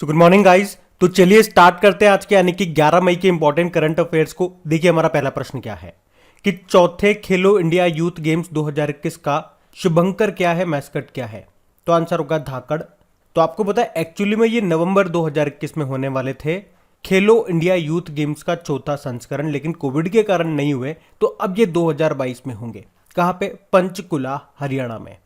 So good morning guys. तो चलिए start करते हैं आज के यानी कि 11 मई के इंपॉर्टेंट करंट अफेयर्स को। देखिए हमारा पहला प्रश्न क्या है कि चौथे खेलो इंडिया यूथ गेम्स 2021 का शुभंकर क्या है, मैस्कट क्या है। तो आंसर होगा धाकड़। तो आपको पता है एक्चुअली में ये नवंबर 2021 में होने वाले थे खेलो इंडिया यूथ गेम्स का चौथा संस्करण, लेकिन कोविड के कारण नहीं हुए, तो अब ये 2022 में होंगे। कहाँ पे? पंचकुला, हरियाणा में।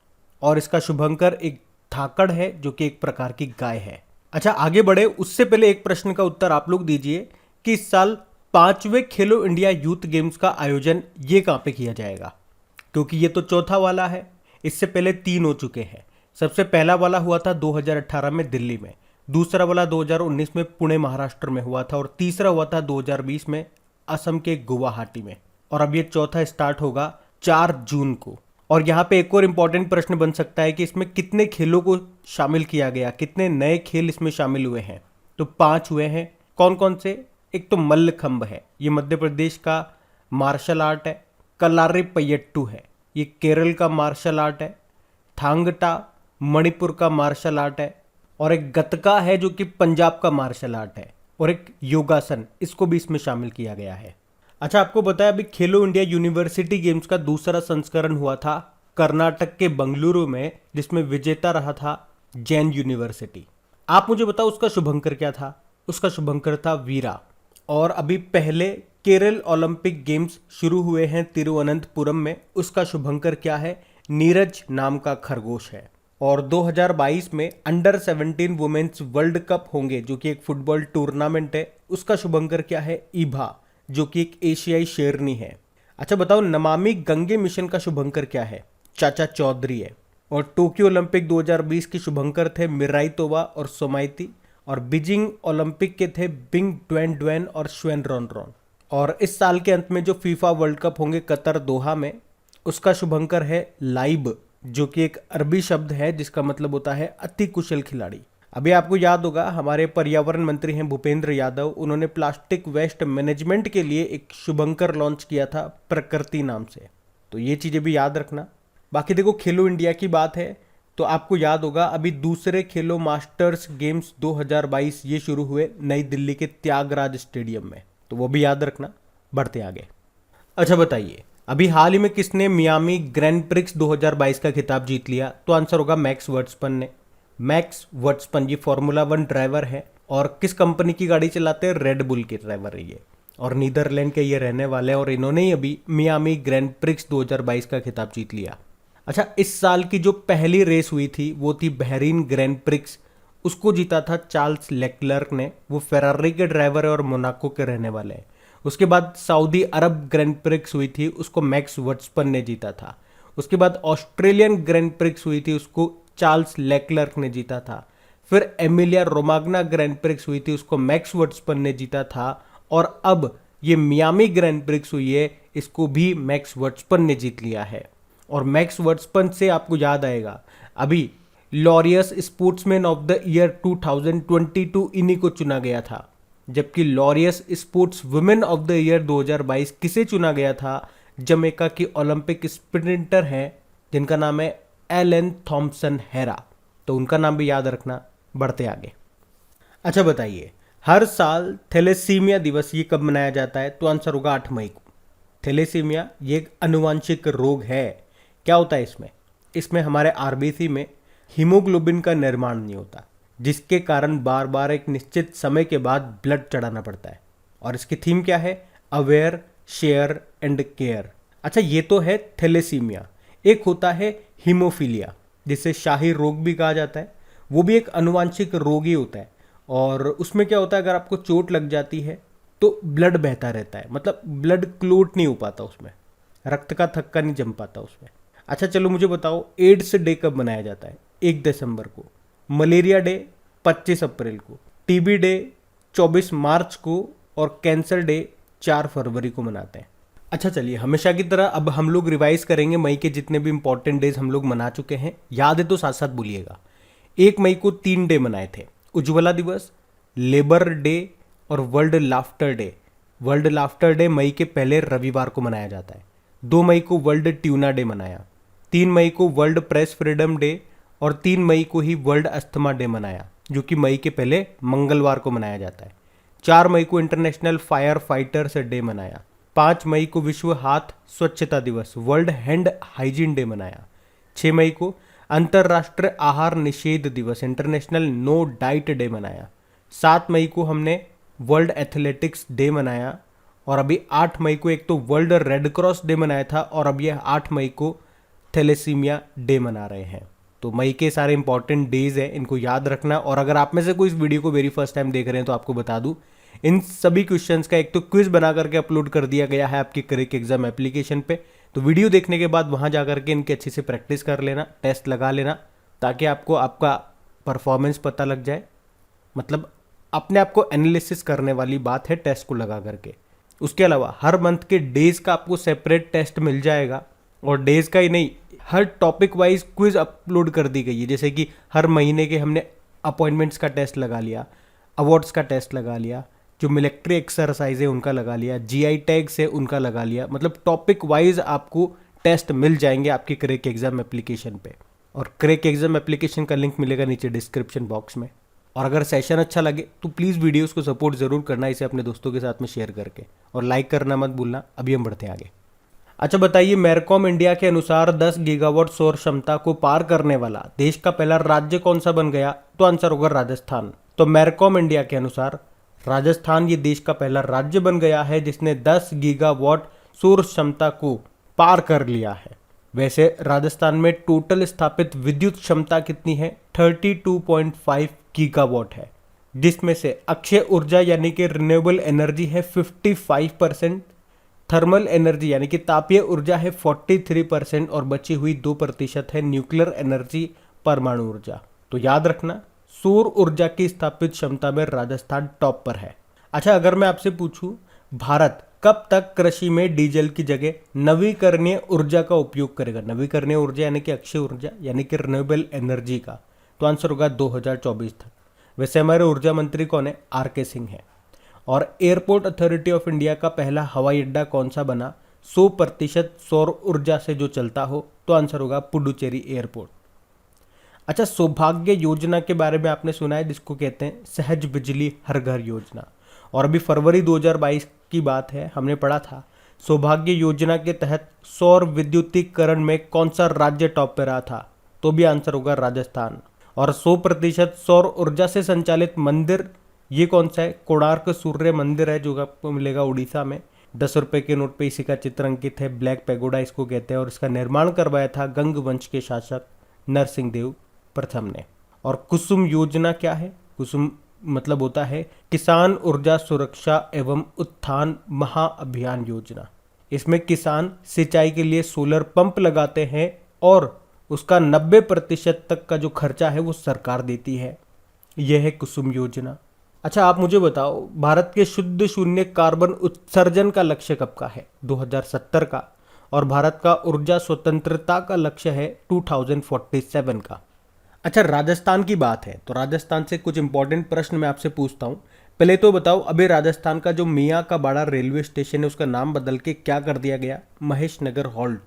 और इसका शुभंकर एक धाकड़ है जो कि एक प्रकार की गाय है। अच्छा आगे बढ़े उससे पहले एक प्रश्न का उत्तर आप लोग दीजिए कि इस साल 5वें खेलो इंडिया यूथ गेम्स का आयोजन ये कहाँ पे किया जाएगा, क्योंकि ये तो चौथा वाला है। इससे पहले 3 हो चुके हैं। सबसे पहला वाला हुआ था 2018 में दिल्ली में, दूसरा वाला 2019 में पुणे महाराष्ट्र में हुआ था, और तीसरा हुआ था 2020 में असम के गुवाहाटी में। और अब ये चौथा स्टार्ट होगा 4 जून को। और यहाँ पे एक और इम्पॉर्टेंट प्रश्न बन सकता है कि इसमें कितने खेलों को शामिल किया गया, कितने नए खेल इसमें शामिल हुए हैं। तो 5 हुए हैं। कौन कौन से? एक तो मल्लखंब है, ये मध्य प्रदेश का मार्शल आर्ट है। कलारीपयट्टू है, ये केरल का मार्शल आर्ट है। थांगटा मणिपुर का मार्शल आर्ट है। और एक गतका है जो कि पंजाब का मार्शल आर्ट है। और एक योगासन, इसको भी इसमें शामिल किया गया है। अच्छा आपको बताया अभी खेलो इंडिया यूनिवर्सिटी गेम्स का दूसरा संस्करण हुआ था कर्नाटक के बंगलुरु में, जिसमें विजेता रहा था जैन यूनिवर्सिटी। आप मुझे बताओ उसका शुभंकर क्या था? उसका शुभंकर था वीरा। और अभी पहले केरल ओलंपिक गेम्स शुरू हुए हैं तिरुवनंतपुरम में, उसका शुभंकर क्या है? नीरज नाम का खरगोश है। और 2022 में अंडर 17 वुमेन्स वर्ल्ड कप होंगे जो कि एक फुटबॉल टूर्नामेंट है, उसका शुभंकर क्या है? ईभा, जो कि एक एशियाई शेरनी है। अच्छा बताओ नमामि गंगे मिशन का शुभंकर क्या है? चाचा चौधरी है। और टोक्यो ओलंपिक 2020 के शुभंकर थे मिराई तोवा और सोमाइती। और बीजिंग ओलंपिक के थे बिंग ड्वेन ड्वेन और श्वेन रॉन रॉन। और इस साल के अंत में जो फीफा वर्ल्ड कप होंगे कतर दोहा में, उसका शुभंकर है लाइब, जो कि एक अरबी शब्द है जिसका मतलब होता है अति कुशल खिलाड़ी। अभी आपको याद होगा हमारे पर्यावरण मंत्री हैं भूपेंद्र यादव, उन्होंने प्लास्टिक वेस्ट मैनेजमेंट के लिए एक शुभंकर लॉन्च किया था प्रकृति नाम से। तो ये चीज़ें भी याद रखना। बाकी देखो खेलो इंडिया की बात है तो आपको याद होगा अभी दूसरे खेलो मास्टर्स गेम्स 2022 ये शुरू हुए नई दिल्ली के त्यागराज स्टेडियम में, तो वो भी याद रखना। बढ़ते आगे। अच्छा बताइए अभी हाल ही में किसने मियामी ग्रैंड प्रिक्स 2022 का खिताब जीत लिया? तो आंसर होगा मैक्स वर्स्टपन ने। मैक्स वर्स्टपन ये फॉर्मूला 1 ड्राइवर है और किस कंपनी की गाड़ी चलाते हैं? रेड बुल के ड्राइवर है ये, और नीदरलैंड के ये रहने वाले हैं, और इन्होंने ही अभी मियामी ग्रैंड प्रिक्स 2022 का खिताब जीत लिया। अच्छा इस साल की जो पहली रेस हुई थी वो थी बहरीन ग्रैंड प्रिक्स, उसको जीता था चार्ल्स लेक्लर्क ने। वो फेरारी के ड्राइवर है और मोनाको के रहने वाले हैं। उसके बाद सऊदी अरब ग्रैंड प्रिक्स हुई थी, उसको मैक्स वर्स्टपन ने जीता था। उसके बाद ऑस्ट्रेलियन ग्रैंड प्रिक्स हुई थी, उसको चार्ल्स लेक्लर्क ने जीता था। फिर एमिलिया रोमाग्ना ग्रैंड प्रिक्स हुई थी, उसको मैक्स वर्स्टपन ने जीता था। और अब ये मियामी ग्रैंड प्रिक्स हुई है, इसको भी मैक्स वर्स्टपन ने जीत लिया है। और मैक्स वर्स्टपन से आपको याद आएगा अभी Laureus sportsman of the year 2022 इन्हीं को चुना गया था, जबकि Laureus sports women of the year 2022 किसे चुना गया था? जमैका की ओलंपिक स्प्रिंटर हैं जिनका नाम है एलन थॉम्पसन हेरा, तो उनका नाम भी याद रखना। बढ़ते आगे। अच्छा बताइए हर साल थैलेसीमिया दिवस ये कब मनाया जाता है? तो आंसर होगा 8 मई को। थैलेसीमिया ये एक आनुवांशिक रोग है। क्या होता है इसमें? इसमें हमारे आरबीसी में हीमोग्लोबिन का निर्माण नहीं होता, जिसके कारण बार बार एक निश्चित समय के बाद ब्लड चढ़ाना पड़ता है। और इसकी थीम क्या है? Aware, share and care. अच्छा ये तो है थैलेसीमिया। एक होता है हीमोफीलिया, जिसे शाही रोग भी कहा जाता है। वो भी एक आनुवांशिक रोग ही होता है। और उसमें क्या होता है, अगर आपको चोट लग जाती है तो ब्लड बहता रहता है, मतलब ब्लड क्लोट नहीं हो पाता, उसमें रक्त का थक्का नहीं जम पाता उसमें। अच्छा चलो मुझे बताओ एड्स डे कब मनाया जाता है? 1 दिसंबर को। मलेरिया डे 25 अप्रैल को। टीबी डे 24 मार्च को। और कैंसर डे 4 फरवरी को मनाते हैं। अच्छा चलिए हमेशा की तरह अब हम लोग रिवाइज करेंगे मई के जितने भी इंपॉर्टेंट डेज हम लोग मना चुके हैं। याद है तो साथ साथ बोलिएगा। 1 मई को 3 डे मनाए थे, उज्ज्वला दिवस, लेबर डे और World Laughter Day. World Laughter Day मई के पहले रविवार को मनाया जाता है। 2 मई को वर्ल्ड ट्यूना डे मनाया। 3 मई को वर्ल्ड प्रेस फ्रीडम डे और 3 मई को ही वर्ल्ड अस्थमा डे मनाया, जो कि मई के पहले मंगलवार को मनाया जाता है। 4 मई को इंटरनेशनल फायर फाइटर्स डे मनाया। 5 मई को विश्व हाथ स्वच्छता दिवस वर्ल्ड हैंड हाइजीन डे मनाया। 6 मई को अंतर्राष्ट्रीय आहार निषेध दिवस इंटरनेशनल नो डाइट डे मनाया। 7 मई को हमने वर्ल्ड एथलेटिक्स डे मनाया। और अभी 8 मई को एक तो वर्ल्ड रेड क्रॉस डे मनाया था और अब ये 8 मई को थैलेसीमिया डे मना रहे हैं। तो मई के सारे इंपॉर्टेंट डेज हैं, इनको याद रखना। और अगर आप में से कोई इस वीडियो को वेरी फर्स्ट टाइम देख रहे हैं तो आपको बता दूं, इन सभी क्वेश्चंस का एक तो क्विज बना करके अपलोड कर दिया गया है आपकी क्रिक एग्जाम एप्लीकेशन पे। तो वीडियो देखने के बाद वहां जाकर के इनकी अच्छे से प्रैक्टिस कर लेना, टेस्ट लगा लेना, ताकि आपको आपका परफॉर्मेंस पता लग जाए। मतलब अपने आप को एनालिसिस करने वाली बात है टेस्ट को लगा करके। उसके अलावा हर मंथ के डेज का आपको सेपरेट टेस्ट मिल जाएगा, और डेज का ही नहीं, हर टॉपिक वाइज क्विज अपलोड कर दी गई है। जैसे कि हर महीने के हमने अपॉइंटमेंट्स का टेस्ट लगा लिया, अवार्ड्स का टेस्ट लगा लिया, जो मिलिट्री एक्सरसाइज है उनका लगा लिया, जीआई टैग्स है उनका लगा लिया। मतलब टॉपिक वाइज आपको टेस्ट मिल जाएंगे आपकी क्रेक एग्जाम एप्लीकेशन पे। और क्रेक एग्जाम एप्लीकेशन का लिंक मिलेगा नीचे डिस्क्रिप्शन बॉक्स में। और अगर सेशन अच्छा लगे तो प्लीज़ वीडियोस को सपोर्ट ज़रूर करना, इसे अपने दोस्तों के साथ में शेयर करके, और लाइक करना मत भूलना। अभी हम बढ़ते हैं आगे। अच्छा बताइए, मैरकॉम इंडिया के अनुसार 10 गीगावाट सौर क्षमता को पार करने वाला देश का पहला राज्य कौन सा बन गया? तो आंसर होगा राजस्थान। तो मैरकॉम इंडिया के अनुसार राजस्थान ये देश का पहला राज्य बन गया है जिसने 10 गीगावाट सौर क्षमता को पार कर लिया है। वैसे राजस्थान में टोटल स्थापित विद्युत क्षमता कितनी है? 32.5 गीगावाट है, जिसमें से अक्षय ऊर्जा यानी कि रिन्यूएबल एनर्जी है 55%, थर्मल एनर्जी यानी कि तापीय ऊर्जा है 43% और बची हुई 2% है न्यूक्लियर एनर्जी परमाणु ऊर्जा। तो याद रखना, सौर ऊर्जा की स्थापित क्षमता में राजस्थान टॉप पर है। अच्छा, अगर मैं आपसे पूछूं भारत कब तक कृषि में डीजल की जगह नवीकरणीय ऊर्जा का उपयोग करेगा? नवीकरणीय ऊर्जा यानी कि अक्षय ऊर्जा यानी कि रिन्यूएबल एनर्जी का, तो आंसर होगा 2024 तक। वैसे हमारे ऊर्जा मंत्री कौन है? आर.के. सिंह है। और एयरपोर्ट अथॉरिटी ऑफ इंडिया का पहला हवाई अड्डा कौन सा बना 100% सौर ऊर्जा से जो चलता हो? तो आंसर होगा पुडुचेरी एयरपोर्ट। अच्छा, सौभाग्य योजना के बारे में आपने सुना है, जिसको कहते हैं सहज बिजली हर घर योजना। और अभी फरवरी 2022 की बात है, हमने पढ़ा था सौभाग्य योजना के तहत सौर विद्युतीकरण में कौन सा राज्य टॉप पे रहा था? तो भी आंसर होगा राजस्थान। और 100% सौर ऊर्जा से संचालित मंदिर ये कौन सा है? कोणार्क सूर्य मंदिर है, जो आपको मिलेगा उड़ीसा में। 10 रुपए के नोट पे इसी का चित्र अंकित है, ब्लैक पैगोडा इसको कहते हैं। और इसका निर्माण करवाया था गंग वंश के शासक नरसिंह देव प्रथम ने। और कुसुम योजना क्या है? कुसुम मतलब होता है किसान ऊर्जा सुरक्षा एवं उत्थान महाअभियान योजना। इसमें किसान सिंचाई के लिए सोलर पंप लगाते हैं और उसका 90% तक का जो खर्चा है वो सरकार देती है। यह है कुसुम योजना। अच्छा, आप मुझे बताओ, भारत के शुद्ध शून्य कार्बन उत्सर्जन का लक्ष्य कब का है? 2070 का। और भारत का ऊर्जा स्वतंत्रता का लक्ष्य है 2047 का। अच्छा, राजस्थान की बात है तो राजस्थान से कुछ इंपॉर्टेंट प्रश्न मैं आपसे पूछता हूँ। पहले तो बताओ, अभी राजस्थान का जो मियाँ का बाड़ा रेलवे स्टेशन है उसका नाम बदल के क्या कर दिया गया? महेश नगर हॉल्ट।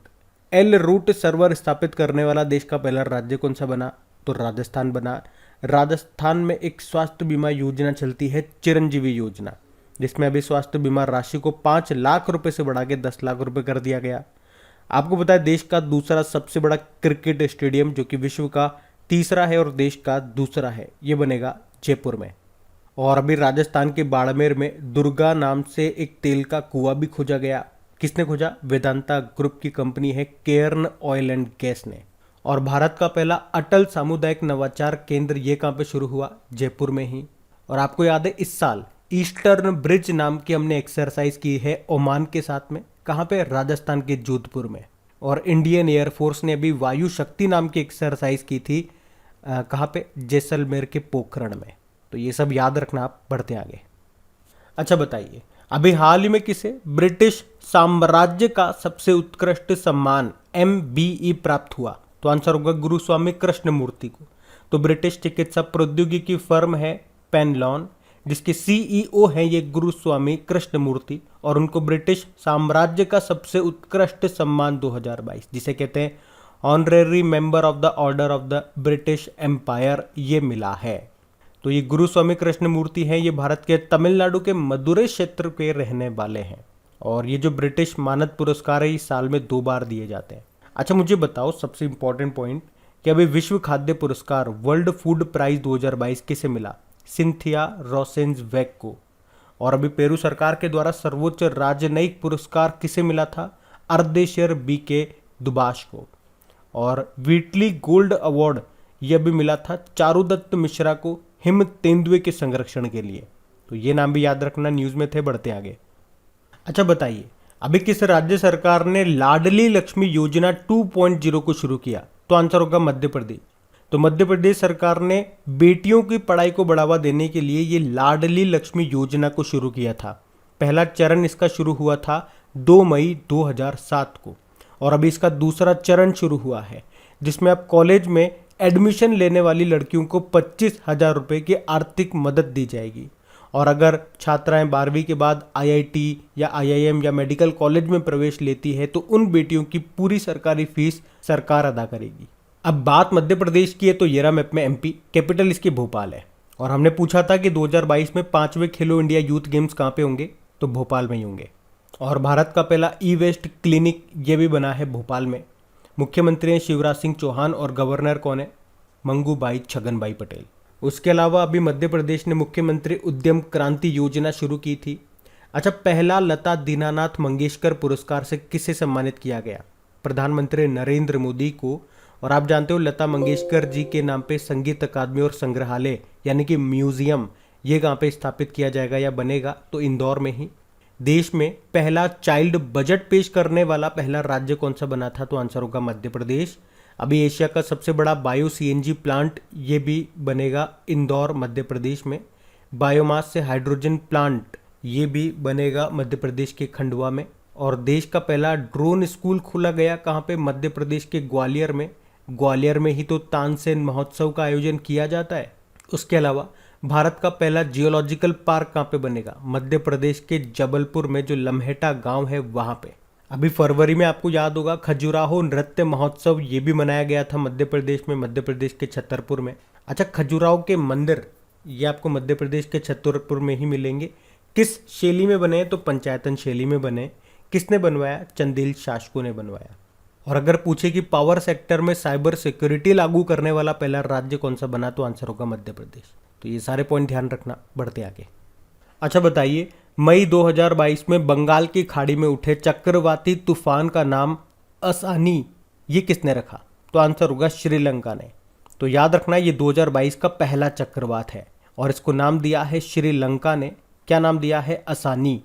एल रूट सर्वर स्थापित करने वाला देश का पहला राज्य कौन सा बना? तो राजस्थान बना। राजस्थान में एक स्वास्थ्य बीमा योजना चलती है, चिरंजीवी योजना, जिसमें अभी स्वास्थ्य बीमा राशि को 5 लाख रुपए से बढ़ा के 10 लाख रुपए कर दिया गया। आपको पता है देश का दूसरा सबसे बड़ा क्रिकेट स्टेडियम, जो कि विश्व का तीसरा है और देश का दूसरा है, ये बनेगा जयपुर में। और अभी राजस्थान के बाड़मेर में दुर्गा नाम से एक तेल का कुआं भी खोजा गया। किसने खोजा? वेदांता ग्रुप की कंपनी है केयर्न ऑयल एंड गैस ने। और भारत का पहला अटल सामुदायिक नवाचार केंद्र ये कहाँ पे शुरू हुआ? जयपुर में ही। और आपको याद है इस साल ईस्टर्न ब्रिज नाम की हमने एक्सरसाइज की है ओमान के साथ में। कहाँ पे? राजस्थान के जोधपुर में। और इंडियन एयरफोर्स ने अभी वायु शक्ति नाम की एक्सरसाइज की थी कहाँ पे? जैसलमेर के पोखरण में। तो ये सब याद रखना। आप बढ़ते आगे। अच्छा बताइए, अभी हाल ही में किसे ब्रिटिश साम्राज्य का सबसे उत्कृष्ट सम्मान MBE प्राप्त हुआ? तो आंसर होगा गुरुस्वामी कृष्णमूर्ति को। तो ब्रिटिश चिकित्सा प्रौद्योगिकी फर्म है पेनलॉन, जिसके CEO हैं ये गुरुस्वामी कृष्णमूर्ति, और उनको ब्रिटिश साम्राज्य का सबसे उत्कृष्ट सम्मान 2022, जिसे कहते हैं honorary member of the Order of the British Empire, ये मिला है। तो ये गुरुस्वामी कृष्णमूर्ति हैं, ये भारत के तमिलनाडु के मदुरै क्षेत्र के रहने वाले हैं। और ये जो ब्रिटिश मानद पुरस्कार है, ये साल में 2 बार दिए जाते हैं। अच्छा मुझे बताओ सबसे इंपॉर्टेंट पॉइंट कि अभी विश्व खाद्य पुरस्कार वर्ल्ड फूड प्राइज 2022 किसे मिला? सिंथिया रोसेंजवेग को। और अभी पेरू सरकार के द्वारा सर्वोच्च राजनयिक पुरस्कार किसे मिला था? अर्देशर बीके दुबाश को। और व्हीटली गोल्ड अवार्ड यह भी मिला था चारुदत्त मिश्रा को हिम तेंदुए के संरक्षण के लिए। तो ये नाम भी याद रखना, न्यूज में थे। बढ़ते आगे। अच्छा बताइए, अभी किस राज्य सरकार ने लाडली लक्ष्मी योजना 2.0 को शुरू किया? तो आंसर होगा मध्य प्रदेश। तो मध्य प्रदेश सरकार ने बेटियों की पढ़ाई को बढ़ावा देने के लिए ये लाडली लक्ष्मी योजना को शुरू किया था। पहला चरण इसका शुरू हुआ था 2 मई 2007 को, और अभी इसका दूसरा चरण शुरू हुआ है, जिसमें अब कॉलेज में एडमिशन लेने वाली लड़कियों को 25,000 रुपये की आर्थिक मदद दी जाएगी। और अगर छात्राएं 12वीं के बाद आईआईटी या आईआईएम या मेडिकल कॉलेज में प्रवेश लेती है तो उन बेटियों की पूरी सरकारी फीस सरकार अदा करेगी। अब बात मध्य प्रदेश की है तो ये रहा मैप में एमपी, कैपिटल इसकी भोपाल है। और हमने पूछा था कि 2022 में 5वें खेलो इंडिया यूथ गेम्स कहाँ पे होंगे? तो भोपाल में ही होंगे। और भारत का पहला ई वेस्ट क्लिनिक ये भी बना है भोपाल में। मुख्यमंत्री हैं शिवराज सिंह चौहान और गवर्नर कौन है? मंगूभाई छगनभाई पटेल। उसके अलावा अभी मध्य प्रदेश ने मुख्यमंत्री उद्यम क्रांति योजना शुरू की थी। अच्छा, पहला लता दीनानाथ मंगेशकर पुरस्कार से किसे सम्मानित किया गया? प्रधानमंत्री नरेंद्र मोदी को। और आप जानते हो लता मंगेशकर जी के नाम पे संगीत अकादमी और संग्रहालय यानी कि म्यूजियम ये कहाँ पे स्थापित किया जाएगा या बनेगा? तो इंदौर में ही। देश में पहला चाइल्ड बजट पेश करने वाला पहला राज्य कौन सा बना था? तो आंसर होगा मध्य प्रदेश। अभी एशिया का सबसे बड़ा बायो सीएनजी प्लांट ये भी बनेगा इंदौर मध्य प्रदेश में। बायोमास से हाइड्रोजन प्लांट ये भी बनेगा मध्य प्रदेश के खंडवा में। और देश का पहला ड्रोन स्कूल खोला गया कहाँ पे? मध्य प्रदेश के ग्वालियर में। ग्वालियर में ही तो तानसेन महोत्सव का आयोजन किया जाता है। उसके अलावा भारत का पहला जियोलॉजिकल पार्क कहाँ पे बनेगा? मध्य प्रदेश के जबलपुर में, जो लम्हेटा गांव है वहां पे। अभी फरवरी में आपको याद होगा खजुराहो नृत्य महोत्सव ये भी मनाया गया था मध्य प्रदेश में, मध्य प्रदेश के छतरपुर में। अच्छा, खजुराहो के मंदिर ये आपको मध्य प्रदेश के छतरपुर में ही मिलेंगे। किस शैली में बने? तो पंचायतन शैली में बने। किसने बनवाया? चंदेल शासकों ने बनवाया। और अगर पूछे कि पावर सेक्टर में साइबर सिक्योरिटी लागू करने वाला पहला राज्य कौन सा बना? तो आंसर होगा मध्य प्रदेश। तो ये सारे पॉइंट ध्यान रखना। बढ़ते आगे। अच्छा बताइए, मई 2022 में बंगाल की खाड़ी में उठे चक्रवाती तूफान का नाम असानी ये किसने रखा? तो आंसर होगा श्रीलंका ने। तो याद रखना ये 2022 का पहला चक्रवात है और इसको नाम दिया है श्रीलंका ने। क्या नाम दिया है? असानी,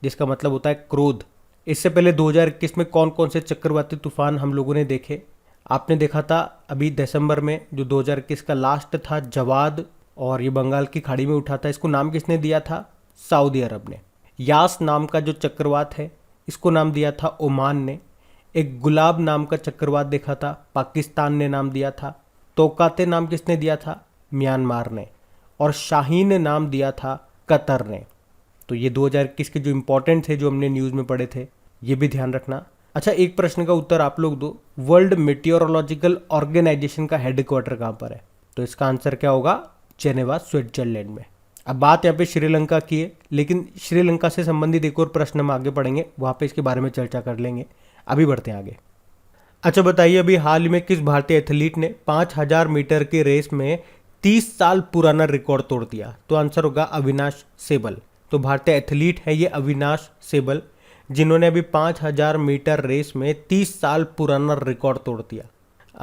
जिसका मतलब होता है क्रोध। इससे पहले 2021 में कौन कौन से चक्रवाती तूफान हम लोगों ने देखे? आपने देखा था अभी दिसंबर में जो 2021 का लास्ट था, जवाद, और ये बंगाल की खाड़ी में उठा था। इसको नाम किसने दिया था? सऊदी अरब ने। यास नाम का जो चक्रवात है इसको नाम दिया था ओमान ने। एक गुलाब नाम का चक्रवात देखा था, पाकिस्तान ने नाम दिया था। तोकाते नाम किसने दिया था? म्यांमार ने। और शाहीन नाम दिया था कतर ने। तो ये 2021 के जो इंपॉर्टेंट थे जो हमने न्यूज़ में पढ़े थे ये भी ध्यान रखना। अच्छा, एक प्रश्न का उत्तर आप लोग दो। वर्ल्ड मेटियोरोलॉजिकल ऑर्गेनाइजेशन का हेडक्वार्टर कहाँ पर है? तो इसका आंसर क्या होगा? जेनेवा, स्विट्जरलैंड में। अब बात यहाँ पे श्रीलंका की है, लेकिन श्रीलंका से संबंधित एक और प्रश्न हम आगे पढ़ेंगे, वहाँ पे इसके बारे में चर्चा कर लेंगे। अभी बढ़ते हैं आगे। अच्छा बताइए, अभी हाल ही में किस भारतीय एथलीट ने 5000 मीटर की रेस में 30 साल पुराना रिकॉर्ड तोड़ दिया? तो आंसर होगा अविनाश सेबल। तो भारतीय एथलीट है ये अविनाश सेबल, जिन्होंने अभी 5000 मीटर रेस में 30 साल पुराना रिकॉर्ड तोड़ दिया।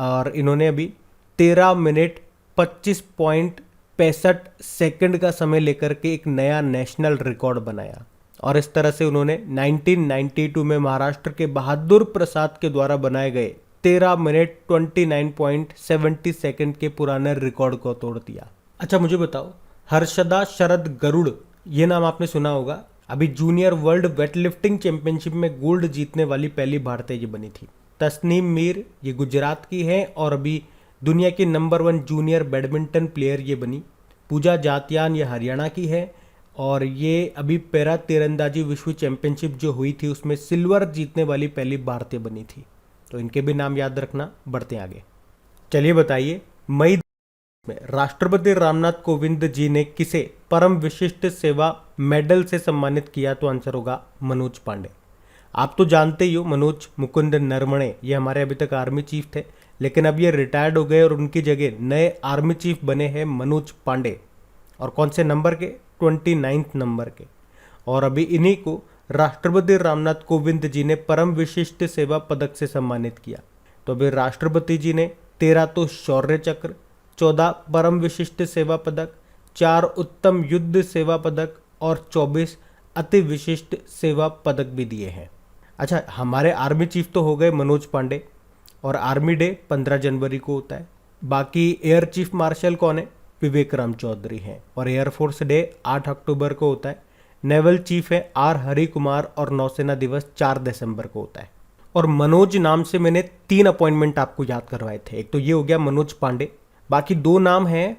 और इन्होंने अभी 13 मिनट 25.65 सेकंड का समय लेकर के एक नया नेशनल रिकॉर्ड बनाया। और इस तरह से उन्होंने 1992 में महाराष्ट्र के बहादुर प्रसाद के द्वारा बनाए गए 13 मिनट 29.70 सेकंड के पुराने रिकॉर्ड को तोड़ दिया। अच्छा मुझे बताओ, हर्षदा शरद गरुड़ ये नाम आपने सुना होगा। अभी जूनियर वर्ल्ड वेटलिफ्टिंग चैंपियनशिप में गोल्ड जीतने वाली पहली भारतीय ये बनी थी। तस्नीम मीर ये गुजरात की है और अभी दुनिया की नंबर 1 जूनियर बैडमिंटन प्लेयर ये बनी। पूजा जातियान ये हरियाणा की है और ये अभी पैरा तीरंदाजी विश्व चैंपियनशिप जो हुई थी उसमें सिल्वर जीतने वाली पहली भारतीय बनी थी। तो इनके भी नाम याद रखना। बढ़ते आगे। चलिए बताइए, मई में राष्ट्रपति रामनाथ कोविंद जी ने किसे परम विशिष्ट सेवा मेडल से सम्मानित किया? तो आंसर होगा मनोज पांडे। आप तो जानते ही हो मनोज मुकुंद नरवणे, ये हमारे अभी तक आर्मी चीफ थे, लेकिन अब ये रिटायर्ड हो गए और उनकी जगह नए आर्मी चीफ बने हैं मनोज पांडे। और कौन से नंबर के? 29 नंबर के। और अभी इन्हीं को राष्ट्रपति रामनाथ कोविंद जी ने परम विशिष्ट सेवा पदक से सम्मानित किया। तो अभी राष्ट्रपति जी ने 13 तो शौर्य चक्र, 14 परम विशिष्ट सेवा पदक, 4 उत्तम युद्ध सेवा पदक और 24 अति विशिष्ट सेवा पदक भी दिए हैं। अच्छा, हमारे आर्मी चीफ तो हो गए मनोज पांडे, और आर्मी डे 15 जनवरी को होता है। बाकी एयर चीफ मार्शल कौन है? विवेक राम चौधरी हैं। और एयरफोर्स डे 8 अक्टूबर को होता है। नेवल चीफ है आर हरि कुमार, और नौसेना दिवस 4 दिसंबर को होता है। और मनोज नाम से मैंने 3 अपॉइंटमेंट आपको याद करवाए थे। एक तो ये हो गया मनोज पांडे, बाकी 2 नाम हैं,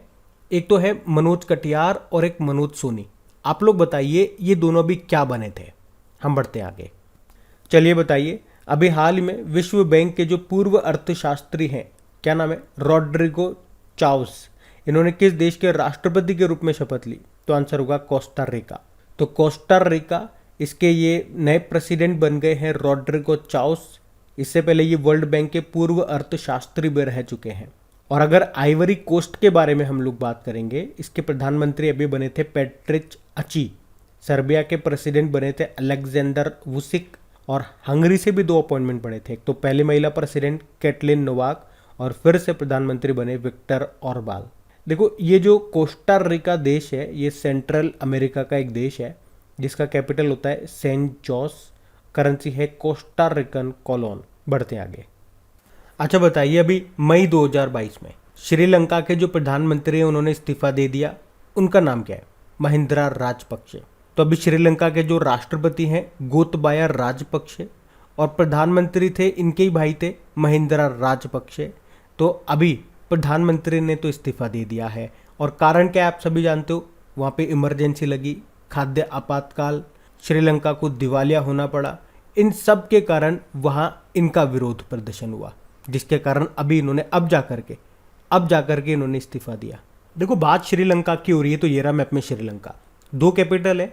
एक तो है मनोज कटियार और एक मनोज सोनी। आप लोग बताइए ये दोनों अभी क्या बने थे? हम बढ़ते हैं आगे। चलिए बताइए, अभी हाल ही में विश्व बैंक के जो पूर्व अर्थशास्त्री हैं, क्या नाम है? रॉड्रिगो चाउस, इन्होंने किस देश के राष्ट्रपति के रूप में शपथ ली? तो आंसर होगा कोस्टा रिका। तो कोस्टा रिका, इसके ये नए प्रेसिडेंट बन गए हैं रॉड्रिगो चाउस। इससे पहले ये वर्ल्ड बैंक के पूर्व अर्थशास्त्री भी रह चुके हैं। और अगर आइवरी कोस्ट के बारे में हम लोग बात करेंगे, इसके प्रधानमंत्री अभी बने थे पेट्रिच अची। सर्बिया के प्रेसिडेंट बने थे अलेक्जेंडर वुसिक। और हंगरी से भी 2 अपॉइंटमेंट बने थे। एक तो पहली महिला प्रेसिडेंट कैटलिन नोवाक, और फिर से प्रधानमंत्री बने विक्टर ऑरबाल। देखो, ये जो कोस्टा रिका देश है, ये सेंट्रल अमेरिका का एक देश है जिसका कैपिटल होता है सेंट जोस। करेंसी है कोस्टा रिकन कॉलोन। बढ़ते आगे। अच्छा बताइए, अभी मई 2022 में श्रीलंका के जो प्रधानमंत्री हैं उन्होंने इस्तीफा दे दिया। उनका नाम क्या है? महिंद्रा राजपक्षे। तो अभी श्रीलंका के जो राष्ट्रपति हैं गोतबाया राजपक्षे, और प्रधानमंत्री थे, इनके ही भाई थे, महिंद्रा राजपक्षे। तो अभी प्रधानमंत्री ने तो इस्तीफा दे दिया है। और कारण क्या है आप सभी जानते हो? वहाँ पे इमरजेंसी लगी, खाद्य आपातकाल, श्रीलंका को दिवालिया होना पड़ा। इन सब के कारण वहाँ इनका विरोध प्रदर्शन हुआ, जिसके कारण अभी इन्होंने अब जाकर के इन्होंने इस्तीफा दिया। देखो, बात श्रीलंका की हो रही है, तो ये रहा मैप में श्रीलंका। 2 कैपिटल है,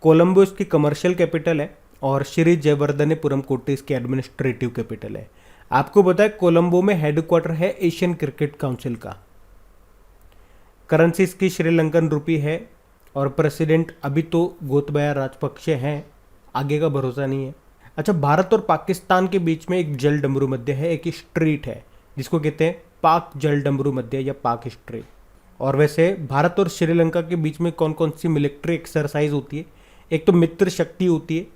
कोलंबो इसकी कमर्शियल कैपिटल है, और श्री जयवर्धनेपुरम कोट्टी इसकी एडमिनिस्ट्रेटिव कैपिटल है। आपको पता है कोलंबो में हेडक्वार्टर है एशियन क्रिकेट काउंसिल का। करेंसी इसकी श्रीलंकन रुपी है, और प्रेसिडेंट अभी तो गोतबाया राजपक्षे हैं, आगे का भरोसा नहीं है। अच्छा, भारत और पाकिस्तान के बीच में एक जल डमरू मध्य है, एक स्ट्रीट है जिसको कहते हैं पाक जल डमरू मध्य या पाक स्ट्रीट। और वैसे भारत और श्रीलंका के बीच में कौन कौन सी मिलिट्री एक्सरसाइज होती है? एक तो मित्र शक्ति होती है,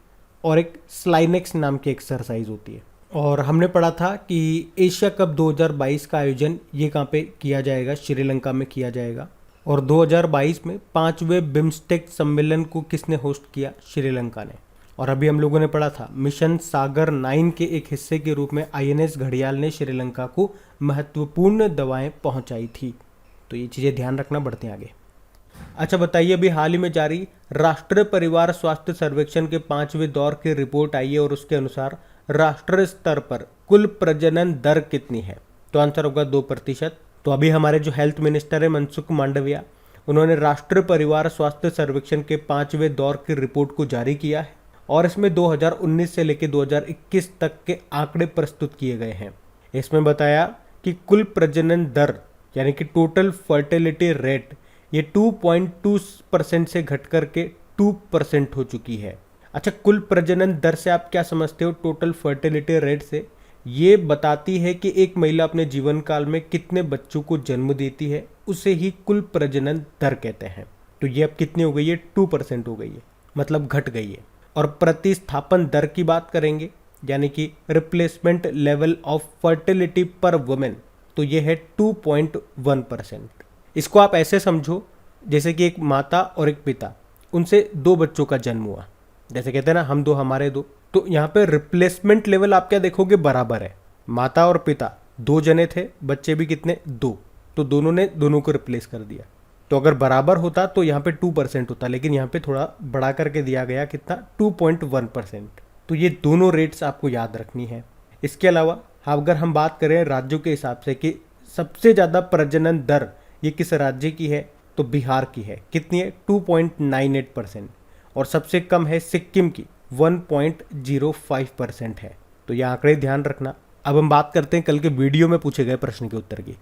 और एक स्लाइनेक्स नाम की एक्सरसाइज होती है। और हमने पढ़ा था कि एशिया कप 2022 का आयोजन ये कहाँ पे किया जाएगा? श्रीलंका में किया जाएगा। और 2022 में 5वें बिम्स्टेक सम्मेलन को किसने होस्ट किया? श्रीलंका ने। और अभी हम लोगों ने पढ़ा था मिशन सागर 9 के एक हिस्से के रूप में INS घड़ियाल ने श्रीलंका को महत्वपूर्ण दवाएं पहुंचाई थी। तो ये चीज़ें ध्यान रखना। बढ़ते हैं आगे। अच्छा बताइए, अभी हाल ही में जारी राष्ट्रीय परिवार स्वास्थ्य सर्वेक्षण के 5वें दौर की रिपोर्ट आई है, और उसके अनुसार राष्ट्रीय स्तर पर कुल प्रजनन दर कितनी है? तो आंसर होगा 2%। तो अभी हमारे जो हेल्थ मिनिस्टर है मनसुख मांडविया, उन्होंने राष्ट्रीय परिवार स्वास्थ्य सर्वेक्षण के 5वें दौर की रिपोर्ट को जारी किया है, और इसमें 2019 से लेकर 2021 तक के आंकड़े प्रस्तुत किए गए हैं। इसमें बताया कि कुल प्रजनन दर यानी कि टोटल फर्टिलिटी रेट ये 2.2% से घट करके 2% हो चुकी है। अच्छा, कुल प्रजनन दर से आप क्या समझते हो? टोटल फर्टिलिटी रेट से ये बताती है कि एक महिला अपने जीवन काल में कितने बच्चों को जन्म देती है, उसे ही कुल प्रजनन दर कहते हैं। तो ये अब कितनी हो गई है? 2% हो गई है, मतलब घट गई है। और प्रतिस्थापन दर की बात करेंगे, यानी कि रिप्लेसमेंट लेवल ऑफ फर्टिलिटी पर वुमेन, तो ये है 2.1%। इसको आप ऐसे समझो जैसे कि एक माता और एक पिता, उनसे 2 बच्चों का जन्म हुआ, जैसे कहते हैं ना हम 2 हमारे 2। तो यहाँ पे रिप्लेसमेंट लेवल आप क्या देखोगे? बराबर है। माता और पिता 2 जने थे, बच्चे भी कितने? 2। तो दोनों ने दोनों को रिप्लेस कर दिया। तो अगर बराबर होता तो यहाँ पे 2% होता, लेकिन यहाँ पे थोड़ा बढ़ा करके दिया गया, कितना? 2.1%। तो ये दोनों रेट्स आपको याद रखनी है। इसके अलावा अगर हम बात करें राज्यों के हिसाब से कि सबसे ज़्यादा प्रजनन दर ये किस राज्य की है? तो बिहार की है। कितनी है? 2.98%। और सबसे कम है सिक्किम की, 1.05% है। तो ये आंकड़े ध्यान रखना। अब हम बात करते हैं कल के वीडियो में पूछे गए प्रश्न के उत्तर की।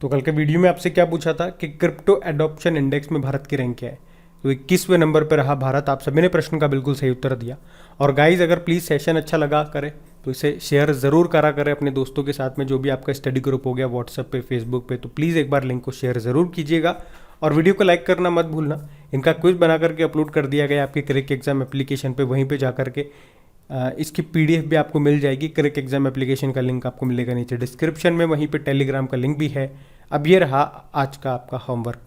तो कल के वीडियो में आपसे क्या पूछा था कि क्रिप्टो एडॉप्शन इंडेक्स में भारत की रैंक क्या है? तो 21वें नंबर पर रहा भारत। आप सभी ने प्रश्न का बिल्कुल सही उत्तर दिया। और गाइज, अगर प्लीज़ सेशन अच्छा लगा करे तो इसे शेयर ज़रूर करा करें अपने दोस्तों के साथ में, जो भी आपका स्टडी ग्रुप हो गया व्हाट्सएप पे, फेसबुक पे। तो प्लीज़ एक बार लिंक को शेयर ज़रूर कीजिएगा और वीडियो को लाइक करना मत भूलना। इनका क्विज बना करके अपलोड कर दिया गया आपके क्रिक एग्जाम एप्लीकेशन पे, वहीं पे जा करके इसकी पीडीएफ भी आपको मिल जाएगी। क्रिक एग्जाम एप्लीकेशन का लिंक आपको मिलेगा नीचे डिस्क्रिप्शन में, वहीं पे टेलीग्राम का लिंक भी है। अब ये रहा आज का आपका होमवर्क।